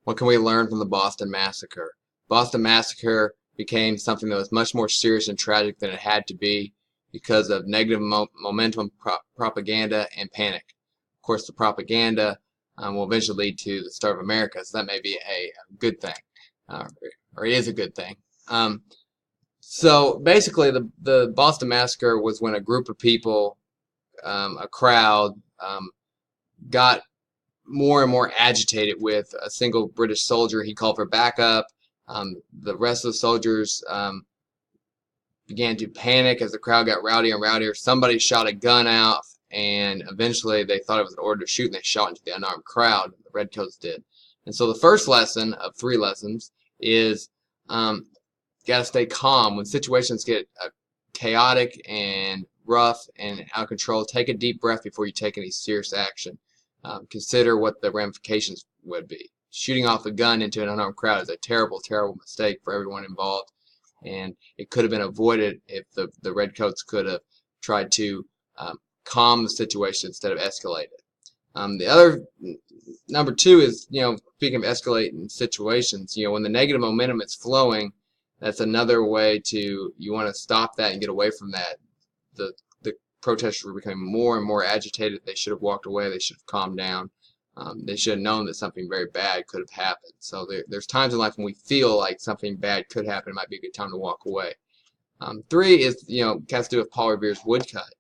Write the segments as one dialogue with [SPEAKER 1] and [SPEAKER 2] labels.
[SPEAKER 1] What can we learn from the Boston Massacre? Boston Massacre became something that was much more serious and tragic than it had to be because of negative momentum propaganda and panic. Of course, the propaganda will eventually lead to the start of America, so that may be a good thing, or it is a good thing. So basically, the Boston Massacre was when a group of people, a crowd, got more and more agitated with a single British soldier. He called for backup. The rest of the soldiers began to panic as the crowd got rowdier and rowdier. Somebody shot a gun out, and eventually they thought it was an order to shoot, and they shot into the unarmed crowd. The Redcoats did. And so the first lesson of 3 lessons is got to stay calm. When situations get chaotic and rough and out of control, take a deep breath before you take any serious action. Consider what the ramifications would be. Shooting off a gun into an unarmed crowd is a terrible, terrible mistake for everyone involved, and it could have been avoided if the Redcoats could have tried to calm the situation instead of escalate it. The other, number 2 is, speaking of escalating situations, when the negative momentum is flowing, that's another way you want to stop that and get away from that. The protesters were becoming more and more agitated. They should have walked away. They should have calmed down. They should have known that something very bad could have happened. So there's times in life when we feel like something bad could happen. It might be a good time to walk away. 3 is, has to do with Paul Revere's woodcut.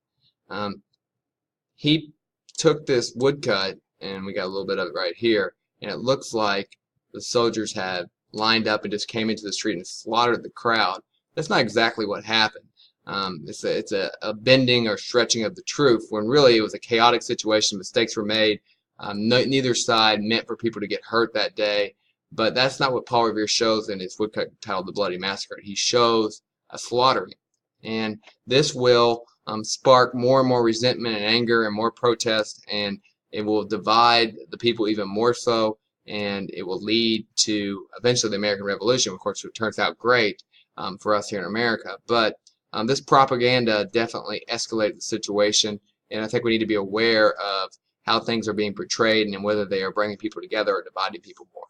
[SPEAKER 1] He took this woodcut, and we got a little bit of it right here, and it looks like the soldiers had lined up and just came into the street and slaughtered the crowd. That's not exactly what happened. It's a bending or stretching of the truth when really it was a chaotic situation. Mistakes were made. Neither side meant for people to get hurt that day, but that's not what Paul Revere shows in his woodcut titled The Bloody Massacre. He shows a slaughtering, and this will spark more and more resentment and anger and more protest, and it will divide the people even more so, and it will lead to eventually the American Revolution, of course, which turns out great for us here in America. But this propaganda definitely escalated the situation, and I think we need to be aware of how things are being portrayed and whether they are bringing people together or dividing people more.